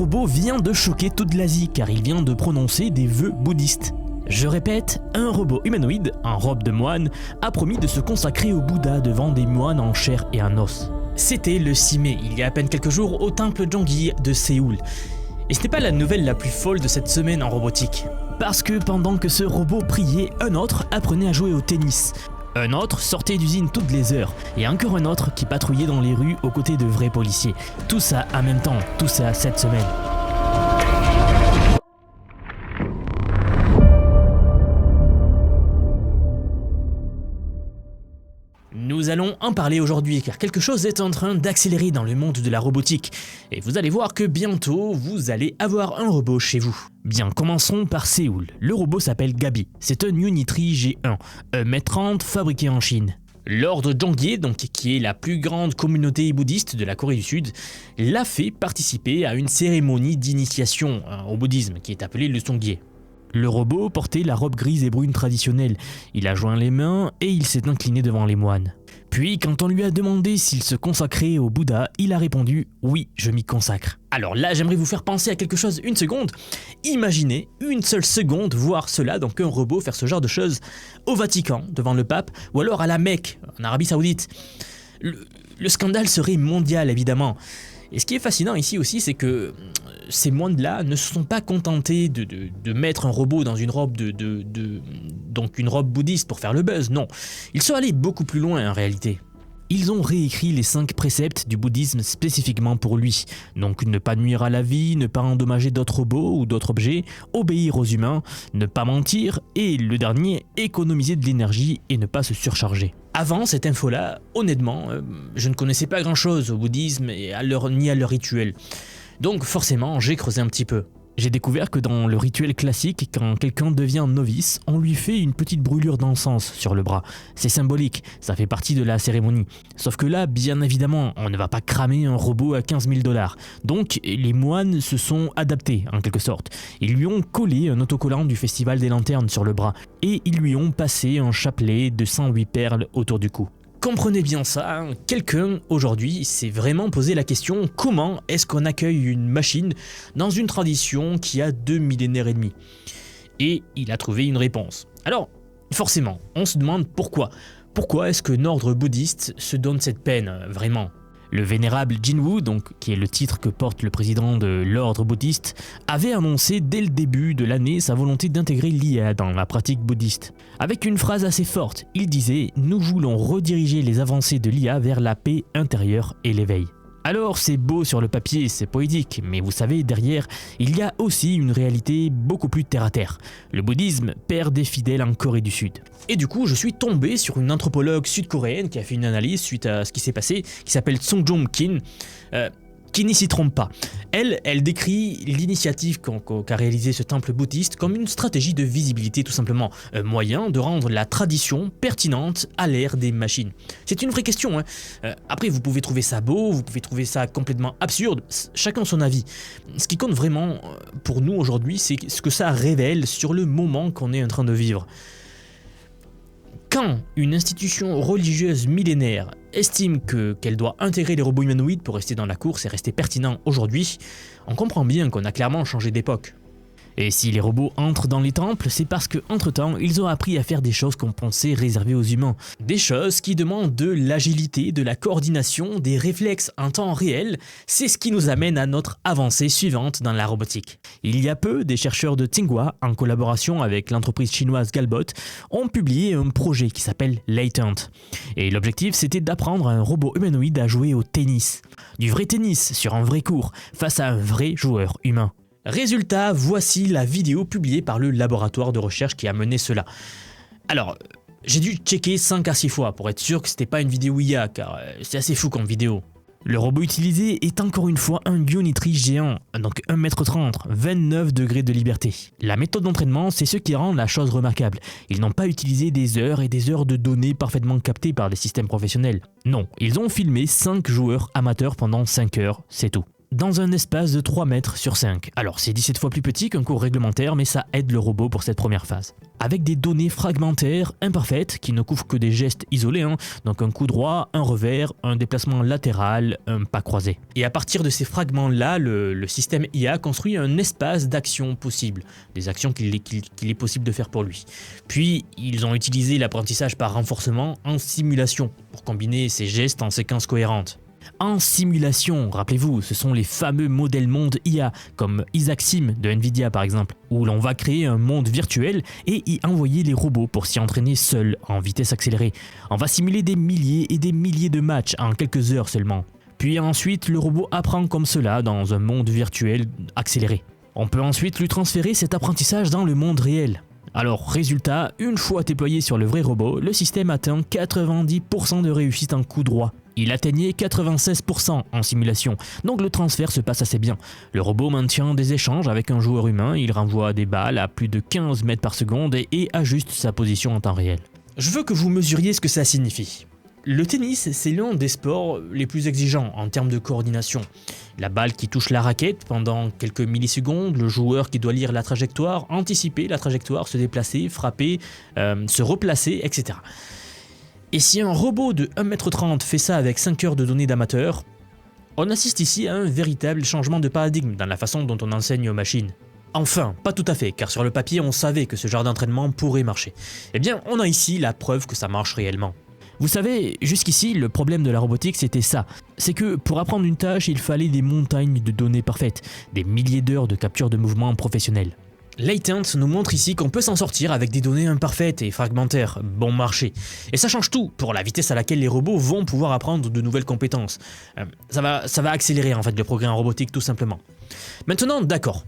robot vient de choquer toute l'Asie car il vient de prononcer des vœux bouddhistes. Je répète, un robot humanoïde, en robe de moine, a promis de se consacrer au Bouddha devant des moines en chair et en os. C'était le 6 mai, il y a à peine quelques jours, au temple Jonggi de Séoul. Et ce n'est pas la nouvelle la plus folle de cette semaine en robotique. Parce que pendant que ce robot priait, un autre apprenait à jouer au tennis. Un autre sortait d'usine toutes les heures, et encore un autre qui patrouillait dans les rues aux côtés de vrais policiers. Tout ça en même temps, tout ça cette semaine. Nous allons en parler aujourd'hui car quelque chose est en train d'accélérer dans le monde de la robotique et vous allez voir que bientôt vous allez avoir un robot chez vous. Bien, commençons par Séoul. Le robot s'appelle Gabi, c'est un Unitree G1, 1m30 fabriqué en Chine. L'ordre Jonggi, donc qui est la plus grande communauté bouddhiste de la Corée du Sud, l'a fait participer à une cérémonie d'initiation au bouddhisme qui est appelée le Songye. Le robot portait la robe grise et brune traditionnelle, il a joint les mains et il s'est incliné devant les moines. Puis quand on lui a demandé s'il se consacrait au Bouddha, il a répondu « Oui, je m'y consacre ». Alors là, j'aimerais vous faire penser à quelque chose une seconde. Imaginez une seule seconde voir cela, donc un robot faire ce genre de choses au Vatican, devant le pape, ou alors à la Mecque, en Arabie Saoudite. Le scandale serait mondial évidemment. Et ce qui est fascinant ici aussi, c'est que ces moines-là ne se sont pas contentés de mettre un robot dans une robe donc une robe bouddhiste pour faire le buzz, non. Ils sont allés beaucoup plus loin en réalité. Ils ont réécrit les 5 préceptes du bouddhisme spécifiquement pour lui. Donc ne pas nuire à la vie, ne pas endommager d'autres robots ou d'autres objets, obéir aux humains, ne pas mentir et le dernier, économiser de l'énergie et ne pas se surcharger. Avant cette info-là, honnêtement, je ne connaissais pas grand-chose au bouddhisme et ni à leur rituel. Donc forcément, j'ai creusé un petit peu. J'ai découvert que dans le rituel classique, quand quelqu'un devient novice, on lui fait une petite brûlure d'encens sur le bras. C'est symbolique, ça fait partie de la cérémonie. Sauf que là, bien évidemment, on ne va pas cramer un robot à 15 000 $. Donc les moines se sont adaptés en quelque sorte. Ils lui ont collé un autocollant du Festival des Lanternes sur le bras et ils lui ont passé un chapelet de 108 perles autour du cou. Comprenez bien ça, hein. Quelqu'un aujourd'hui s'est vraiment posé la question comment est-ce qu'on accueille une machine dans une tradition qui a 2 millénaires et demi. Et il a trouvé une réponse. Alors, forcément, on se demande pourquoi. Pourquoi est-ce que l'ordre bouddhiste se donne cette peine, vraiment ? Le vénérable Jinwoo, donc, qui est le titre que porte le président de l'ordre bouddhiste, avait annoncé dès le début de l'année sa volonté d'intégrer l'IA dans la pratique bouddhiste. Avec une phrase assez forte, il disait « Nous voulons rediriger les avancées de l'IA vers la paix intérieure et l'éveil ». Alors c'est beau sur le papier, c'est poétique, mais vous savez, derrière, il y a aussi une réalité beaucoup plus terre-à-terre. Le bouddhisme perd des fidèles en Corée du Sud. Et du coup, je suis tombé sur une anthropologue sud-coréenne qui a fait une analyse suite à ce qui s'est passé, qui s'appelle Songjong Kim, qui n'y s'y trompe pas. Elle décrit l'initiative qu'a réalisé ce temple bouddhiste comme une stratégie de visibilité tout simplement, un moyen de rendre la tradition pertinente à l'ère des machines. C'est une vraie question, hein. Après vous pouvez trouver ça beau, vous pouvez trouver ça complètement absurde, chacun son avis. Ce qui compte vraiment pour nous aujourd'hui, c'est ce que ça révèle sur le moment qu'on est en train de vivre. Quand une institution religieuse millénaire estime qu'elle doit intégrer les robots humanoïdes pour rester dans la course et rester pertinent aujourd'hui, on comprend bien qu'on a clairement changé d'époque. Et si les robots entrent dans les temples, c'est parce qu'entre-temps, ils ont appris à faire des choses qu'on pensait réservées aux humains. Des choses qui demandent de l'agilité, de la coordination, des réflexes en temps réel, c'est ce qui nous amène à notre avancée suivante dans la robotique. Il y a peu, des chercheurs de Tsinghua, en collaboration avec l'entreprise chinoise Galbot, ont publié un projet qui s'appelle Latent. Et l'objectif, c'était d'apprendre à un robot humanoïde à jouer au tennis. Du vrai tennis, sur un vrai court, face à un vrai joueur humain. Résultat, voici la vidéo publiée par le laboratoire de recherche qui a mené cela. Alors, j'ai dû checker 5 à 6 fois pour être sûr que c'était pas une vidéo IA, car c'est assez fou comme vidéo. Le robot utilisé est encore une fois un Unitree géant, donc 1m30, 29 degrés de liberté. La méthode d'entraînement, c'est ce qui rend la chose remarquable. Ils n'ont pas utilisé des heures et des heures de données parfaitement captées par des systèmes professionnels. Non, ils ont filmé 5 joueurs amateurs pendant 5 heures, c'est tout. dans un espace de 3 mètres sur 5. Alors c'est 17 fois plus petit qu'un cours réglementaire, mais ça aide le robot pour cette première phase. Avec des données fragmentaires imparfaites qui ne couvrent que des gestes isolés, donc un coup droit, un revers, un déplacement latéral, un pas croisé. Et à partir de ces fragments-là, le système IA construit un espace d'action possible, des actions qu'il est possible de faire pour lui. Puis ils ont utilisé l'apprentissage par renforcement en simulation pour combiner ces gestes en séquences cohérentes. En simulation, rappelez-vous, ce sont les fameux modèles monde IA, comme Isaac Sim de Nvidia par exemple, où l'on va créer un monde virtuel et y envoyer les robots pour s'y entraîner seuls en vitesse accélérée. On va simuler des milliers et des milliers de matchs en quelques heures seulement. Puis ensuite, le robot apprend comme cela dans un monde virtuel accéléré. On peut ensuite lui transférer cet apprentissage dans le monde réel. Alors, résultat, une fois déployé sur le vrai robot, le système atteint 90% de réussite en coup droit. Il atteignait 96% en simulation, donc le transfert se passe assez bien. Le robot maintient des échanges avec un joueur humain, il renvoie des balles à plus de 15 mètres par seconde et ajuste sa position en temps réel. Je veux que vous mesuriez ce que ça signifie. Le tennis, c'est l'un des sports les plus exigeants en termes de coordination. La balle qui touche la raquette pendant quelques millisecondes, le joueur qui doit lire la trajectoire, anticiper la trajectoire, se déplacer, frapper, se replacer, etc. Et si un robot de 1,30 m fait ça avec 5 heures de données d'amateur, on assiste ici à un véritable changement de paradigme dans la façon dont on enseigne aux machines. Enfin, pas tout à fait, car sur le papier on savait que ce genre d'entraînement pourrait marcher. Eh bien, on a ici la preuve que ça marche réellement. Vous savez, jusqu'ici, le problème de la robotique, c'était ça. C'est que pour apprendre une tâche, il fallait des montagnes de données parfaites, des milliers d'heures de capture de mouvements professionnels. Latent nous montre ici qu'on peut s'en sortir avec des données imparfaites et fragmentaires, bon marché. Et ça change tout pour la vitesse à laquelle les robots vont pouvoir apprendre de nouvelles compétences. Ça va accélérer en fait le progrès en robotique tout simplement. Maintenant, d'accord,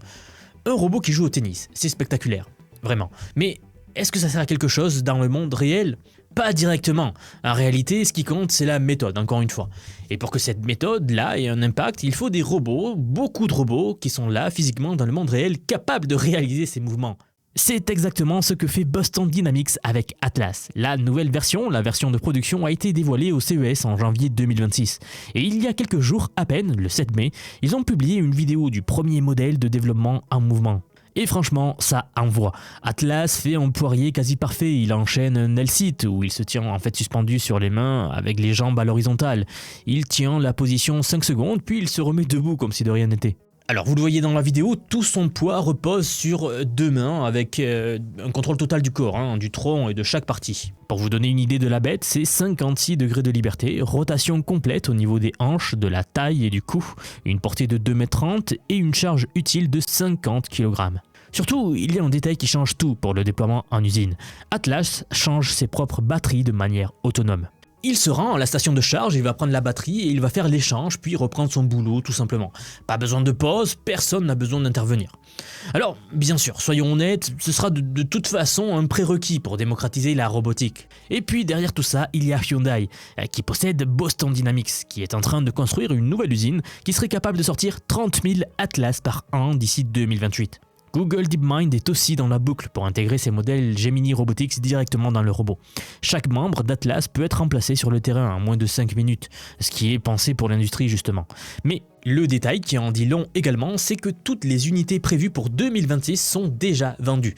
un robot qui joue au tennis, c'est spectaculaire, vraiment. Mais est-ce que ça sert à quelque chose dans le monde réel ? Pas directement. En réalité, ce qui compte, c'est la méthode, encore une fois. Et pour que cette méthode-là ait un impact, il faut des robots, beaucoup de robots, qui sont là, physiquement, dans le monde réel, capables de réaliser ces mouvements. C'est exactement ce que fait Boston Dynamics avec Atlas. La nouvelle version, la version de production, a été dévoilée au CES en janvier 2026. Et il y a quelques jours à peine, le 7 mai, ils ont publié une vidéo du premier modèle de développement en mouvement. Et franchement, ça envoie. Atlas fait un poirier quasi parfait, il enchaîne un L-sit où il se tient en fait suspendu sur les mains avec les jambes à l'horizontale. Il tient la position 5 secondes puis il se remet debout comme si de rien n'était. Alors vous le voyez dans la vidéo, tout son poids repose sur 2 mains avec un contrôle total du corps, du tronc et de chaque partie. Pour vous donner une idée de la bête, c'est 56 degrés de liberté, rotation complète au niveau des hanches, de la taille et du cou, une portée de 2,30 m et une charge utile de 50 kg. Surtout, il y a un détail qui change tout pour le déploiement en usine. Atlas change ses propres batteries de manière autonome. Il se rend à la station de charge, il va prendre la batterie et il va faire l'échange puis reprendre son boulot tout simplement. Pas besoin de pause, personne n'a besoin d'intervenir. Alors, bien sûr, soyons honnêtes, ce sera de toute façon un prérequis pour démocratiser la robotique. Et puis derrière tout ça, il y a Hyundai, qui possède Boston Dynamics, qui est en train de construire une nouvelle usine qui serait capable de sortir 30 000 Atlas par an d'ici 2028. Google DeepMind est aussi dans la boucle pour intégrer ses modèles Gemini Robotics directement dans le robot. Chaque membre d'Atlas peut être remplacé sur le terrain en moins de 5 minutes, ce qui est pensé pour l'industrie justement. Mais le détail qui en dit long également, c'est que toutes les unités prévues pour 2026 sont déjà vendues.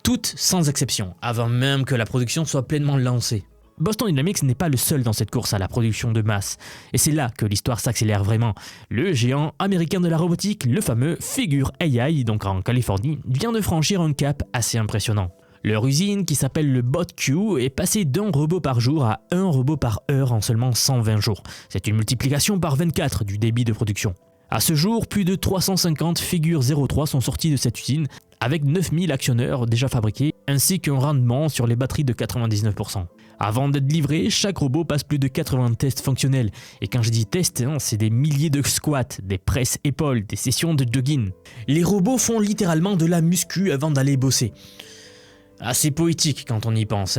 Toutes sans exception, avant même que la production soit pleinement lancée. Boston Dynamics n'est pas le seul dans cette course à la production de masse, et c'est là que l'histoire s'accélère vraiment. Le géant américain de la robotique, le fameux Figure AI, donc en Californie, vient de franchir un cap assez impressionnant. Leur usine, qui s'appelle le BotQ, est passée d'1 robot par jour à 1 robot par heure en seulement 120 jours. C'est une multiplication par 24 du débit de production. À ce jour, plus de 350 Figure 03 sont sortis de cette usine, avec 9000 actionneurs déjà fabriqués, ainsi qu'un rendement sur les batteries de 99%. Avant d'être livré, chaque robot passe plus de 80 tests fonctionnels. Et quand je dis tests, c'est des milliers de squats, des presses épaules, des sessions de jogging. Les robots font littéralement de la muscu avant d'aller bosser. Assez poétique quand on y pense.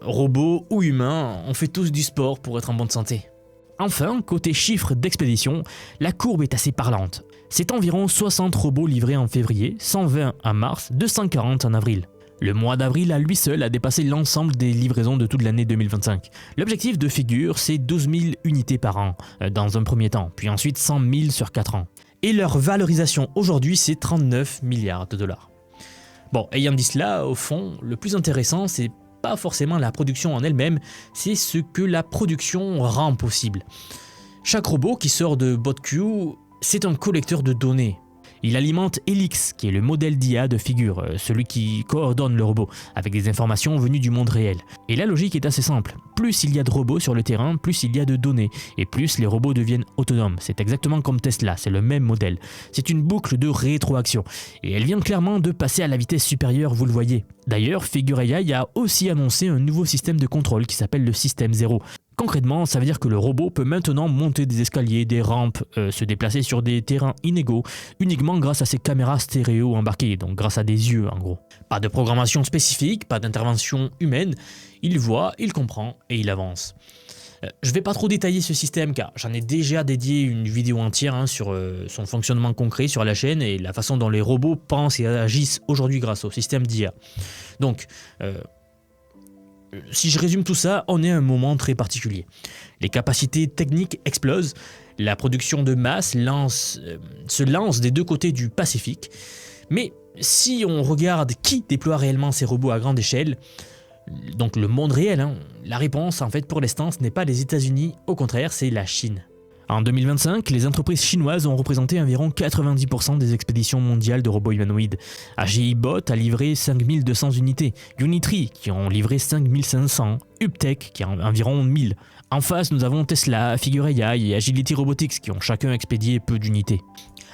Robots ou humains, on fait tous du sport pour être en bonne santé. Enfin, côté chiffres d'expédition, la courbe est assez parlante. C'est environ 60 robots livrés en février, 120 en mars, 240 en avril. Le mois d'avril à lui seul a dépassé l'ensemble des livraisons de toute l'année 2025. L'objectif de Figure, c'est 12 000 unités par an, dans un premier temps, puis ensuite 100 000 sur 4 ans. Et leur valorisation aujourd'hui, c'est 39 milliards de dollars. Bon, ayant dit cela, au fond, le plus intéressant, c'est pas forcément la production en elle-même, c'est ce que la production rend possible. Chaque robot qui sort de BotQ, c'est un collecteur de données. Il alimente Helix, qui est le modèle d'IA de figure, celui qui coordonne le robot, avec des informations venues du monde réel. Et la logique est assez simple. Plus il y a de robots sur le terrain, plus il y a de données, et plus les robots deviennent autonomes. C'est exactement comme Tesla, c'est le même modèle. C'est une boucle de rétroaction, et elle vient clairement de passer à la vitesse supérieure, vous le voyez. D'ailleurs, Figure AI a aussi annoncé un nouveau système de contrôle qui s'appelle le système 0. Concrètement, ça veut dire que le robot peut maintenant monter des escaliers, des rampes, se déplacer sur des terrains inégaux, uniquement grâce à ses caméras stéréo embarquées, donc grâce à des yeux en gros. Pas de programmation spécifique, pas d'intervention humaine, il voit, il comprend et il avance. Je vais pas trop détailler ce système car j'en ai déjà dédié une vidéo entière sur son fonctionnement concret sur la chaîne et la façon dont les robots pensent et agissent aujourd'hui grâce au système d'IA. Donc, si je résume tout ça, on est à un moment très particulier. Les capacités techniques explosent, la production de masse se lance des deux côtés du Pacifique, mais si on regarde qui déploie réellement ces robots à grande échelle, donc le monde réel, la réponse en fait pour l'instant ce n'est pas les États-Unis, au contraire c'est la Chine. En 2025, les entreprises chinoises ont représenté environ 90% des expéditions mondiales de robots humanoïdes. AGI Bot a livré 5200 unités, Unitree qui ont livré 5500, Uptech qui en environ 1000. En face, nous avons Tesla, Figure AI et Agility Robotics qui ont chacun expédié peu d'unités.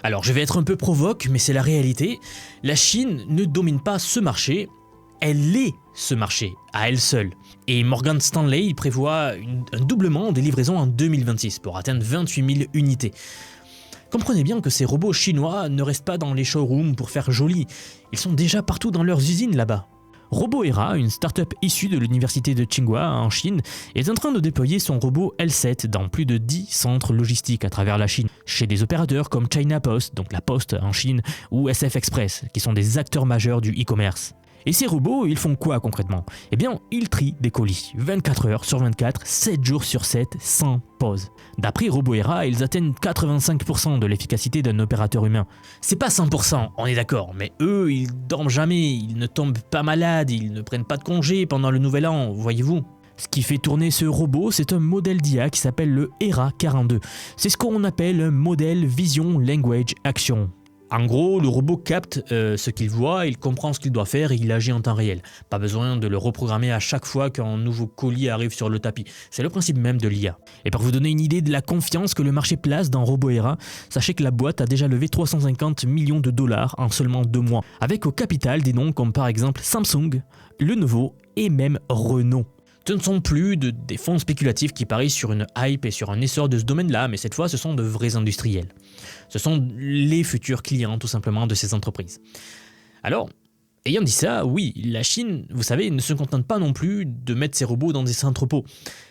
Alors je vais être un peu provoque, mais c'est la réalité. La Chine ne domine pas ce marché, elle est ce marché, à elle seule. Et Morgan Stanley prévoit un doublement des livraisons en 2026 pour atteindre 28 000 unités. Comprenez bien que ces robots chinois ne restent pas dans les showrooms pour faire joli, ils sont déjà partout dans leurs usines là-bas. RoboEra, une start-up issue de l'université de Tsinghua en Chine, est en train de déployer son robot L7 dans plus de 10 centres logistiques à travers la Chine, chez des opérateurs comme China Post, donc la Poste en Chine, ou SF Express, qui sont des acteurs majeurs du e-commerce. Et ces robots, ils font quoi concrètement? Eh bien, ils trient des colis, 24 heures sur 24, 7 jours sur 7, sans pause. D'après RoboEra, ils atteignent 85% de l'efficacité d'un opérateur humain. C'est pas 100%, on est d'accord, mais eux, ils dorment jamais, ils ne tombent pas malades, ils ne prennent pas de congé pendant le nouvel an, voyez-vous. Ce qui fait tourner ce robot, c'est un modèle d'IA qui s'appelle le ERA 42. C'est ce qu'on appelle un modèle Vision Language Action. En gros, le robot capte ce qu'il voit, il comprend ce qu'il doit faire et il agit en temps réel. Pas besoin de le reprogrammer à chaque fois qu'un nouveau colis arrive sur le tapis. C'est le principe même de l'IA. Et pour vous donner une idée de la confiance que le marché place dans RoboEra, sachez que la boîte a déjà levé 350 millions de dollars en seulement 2 mois, avec au capital des noms comme par exemple Samsung, Lenovo et même Renault. Ce ne sont plus des fonds spéculatifs qui parient sur une hype et sur un essor de ce domaine-là, mais cette fois ce sont de vrais industriels. Ce sont les futurs clients tout simplement de ces entreprises. Alors, ayant dit ça, oui, la Chine, vous savez, ne se contente pas non plus de mettre ses robots dans des entrepôts.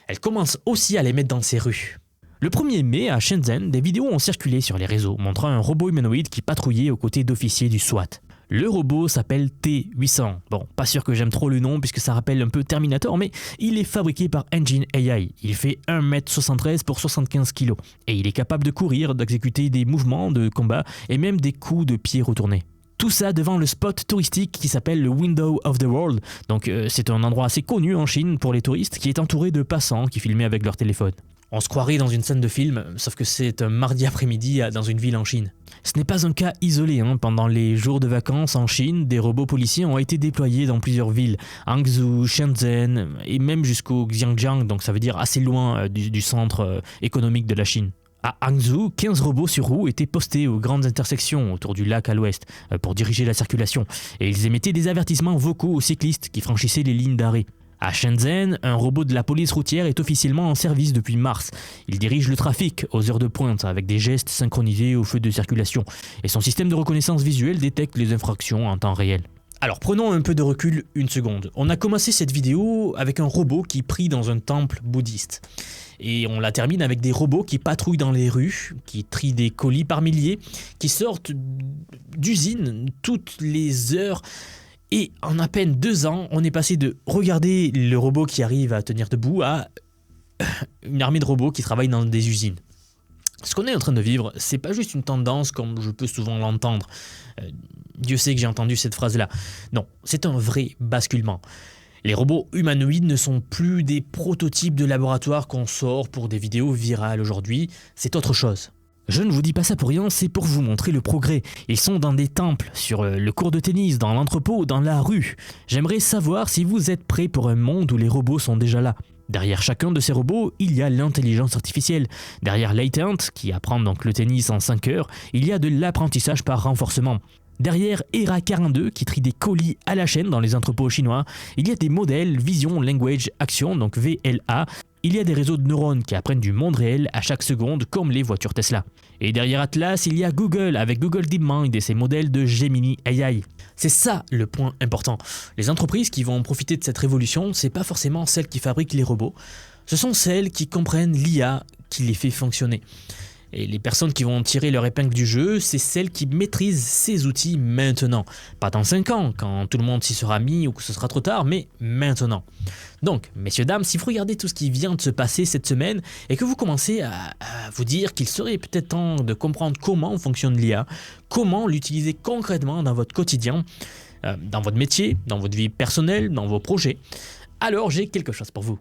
Elle commence aussi à les mettre dans ses rues. Le 1er mai, à Shenzhen, des vidéos ont circulé sur les réseaux montrant un robot humanoïde qui patrouillait aux côtés d'officiers du SWAT. Le robot s'appelle T800. Bon, pas sûr que j'aime trop le nom puisque ça rappelle un peu Terminator, mais il est fabriqué par Engine AI. Il fait 1m73 pour 75 kg et il est capable de courir, d'exécuter des mouvements de combat et même des coups de pied retournés. Tout ça devant le spot touristique qui s'appelle le Window of the World. Donc c'est un endroit assez connu en Chine pour les touristes qui est entouré de passants qui filmaient avec leur téléphone. On se croirait dans une scène de film, sauf que c'est un mardi après-midi dans une ville en Chine. Ce n'est pas un cas isolé. Pendant les jours de vacances en Chine, des robots policiers ont été déployés dans plusieurs villes, Hangzhou, Shenzhen et même jusqu'au Xinjiang, donc ça veut dire assez loin du centre économique de la Chine. À Hangzhou, 15 robots sur roues étaient postés aux grandes intersections autour du lac à l'ouest pour diriger la circulation, et ils émettaient des avertissements vocaux aux cyclistes qui franchissaient les lignes d'arrêt. À Shenzhen, un robot de la police routière est officiellement en service depuis mars. Il dirige le trafic aux heures de pointe avec des gestes synchronisés au feu de circulation et son système de reconnaissance visuelle détecte les infractions en temps réel. Alors prenons un peu de recul une seconde. On a commencé cette vidéo avec un robot qui prie dans un temple bouddhiste. Et on la termine avec des robots qui patrouillent dans les rues, qui trient des colis par milliers, qui sortent d'usines toutes les heures. Et en à peine 2 ans, on est passé de regarder le robot qui arrive à tenir debout à une armée de robots qui travaillent dans des usines. Ce qu'on est en train de vivre, c'est pas juste une tendance comme je peux souvent l'entendre. Dieu sait que j'ai entendu cette phrase-là. Non, c'est un vrai basculement. Les robots humanoïdes ne sont plus des prototypes de laboratoire qu'on sort pour des vidéos virales aujourd'hui, c'est autre chose. Je ne vous dis pas ça pour rien, c'est pour vous montrer le progrès. Ils sont dans des temples, sur le court de tennis, dans l'entrepôt, dans la rue. J'aimerais savoir si vous êtes prêts pour un monde où les robots sont déjà là. Derrière chacun de ces robots, il y a l'intelligence artificielle. Derrière Latent, qui apprend donc le tennis en 5 heures, il y a de l'apprentissage par renforcement. Derrière ERA 42 qui trie des colis à la chaîne dans les entrepôts chinois, il y a des modèles Vision Language Action, donc VLA. Il y a des réseaux de neurones qui apprennent du monde réel à chaque seconde comme les voitures Tesla. Et derrière Atlas, il y a Google avec Google DeepMind et ses modèles de Gemini AI. C'est ça le point important. Les entreprises qui vont profiter de cette révolution, c'est pas forcément celles qui fabriquent les robots, ce sont celles qui comprennent l'IA qui les fait fonctionner. Et les personnes qui vont tirer leur épingle du jeu, c'est celles qui maîtrisent ces outils maintenant. Pas dans 5 ans, quand tout le monde s'y sera mis ou que ce sera trop tard, mais maintenant. Donc, messieurs, dames, si vous regardez tout ce qui vient de se passer cette semaine et que vous commencez à vous dire qu'il serait peut-être temps de comprendre comment fonctionne l'IA, comment l'utiliser concrètement dans votre quotidien, dans votre métier, dans votre vie personnelle, dans vos projets, alors j'ai quelque chose pour vous.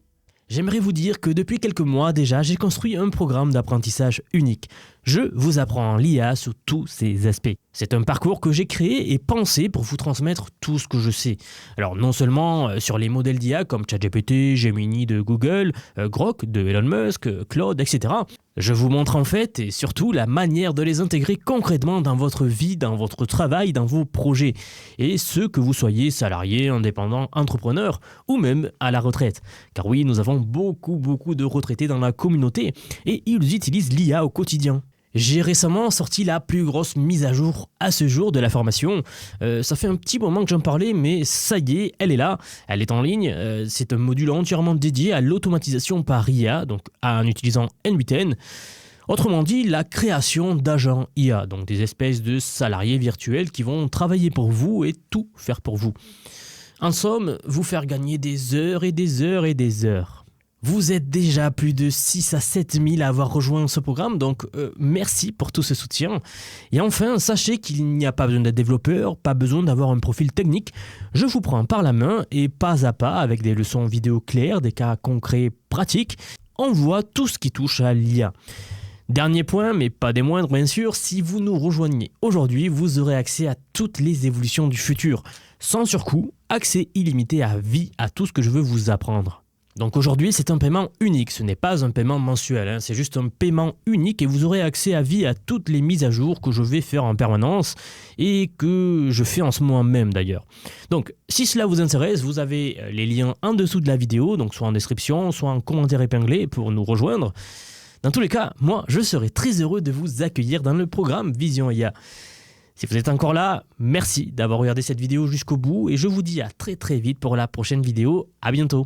J'aimerais vous dire que depuis quelques mois déjà, j'ai construit un programme d'apprentissage unique. Je vous apprends l'IA sous tous ses aspects. C'est un parcours que j'ai créé et pensé pour vous transmettre tout ce que je sais. Alors non seulement sur les modèles d'IA comme ChatGPT, Gemini de Google, Grok de Elon Musk, Claude, etc. Je vous montre en fait et surtout la manière de les intégrer concrètement dans votre vie, dans votre travail, dans vos projets. Et ce que vous soyez salarié, indépendant, entrepreneur ou même à la retraite. Car oui, nous avons beaucoup de retraités dans la communauté et ils utilisent l'IA au quotidien. J'ai récemment sorti la plus grosse mise à jour à ce jour de la formation. Ça fait un petit moment que j'en parlais, mais ça y est, elle est là, elle est en ligne. C'est un module entièrement dédié à l'automatisation par IA, donc en utilisant N8N. Autrement dit, la création d'agents IA, donc des espèces de salariés virtuels qui vont travailler pour vous et tout faire pour vous. En somme, vous faire gagner des heures et des heures et des heures. Vous êtes déjà plus de 6 à 7 000 à avoir rejoint ce programme, donc merci pour tout ce soutien. Et enfin, sachez qu'il n'y a pas besoin d'être développeur, pas besoin d'avoir un profil technique. Je vous prends par la main et pas à pas, avec des leçons vidéo claires, des cas concrets pratiques, on voit tout ce qui touche à l'IA. Dernier point, mais pas des moindres bien sûr, si vous nous rejoignez aujourd'hui, vous aurez accès à toutes les évolutions du futur. Sans surcoût, accès illimité à vie à tout ce que je veux vous apprendre. Donc aujourd'hui, c'est un paiement unique, ce n'est pas un paiement mensuel, c'est juste un paiement unique et vous aurez accès à vie à toutes les mises à jour que je vais faire en permanence et que je fais en ce moment même d'ailleurs. Donc si cela vous intéresse, vous avez les liens en dessous de la vidéo, donc soit en description, soit en commentaire épinglé pour nous rejoindre. Dans tous les cas, moi je serai très heureux de vous accueillir dans le programme Vision IA. Si vous êtes encore là, merci d'avoir regardé cette vidéo jusqu'au bout et je vous dis à très vite pour la prochaine vidéo. À bientôt.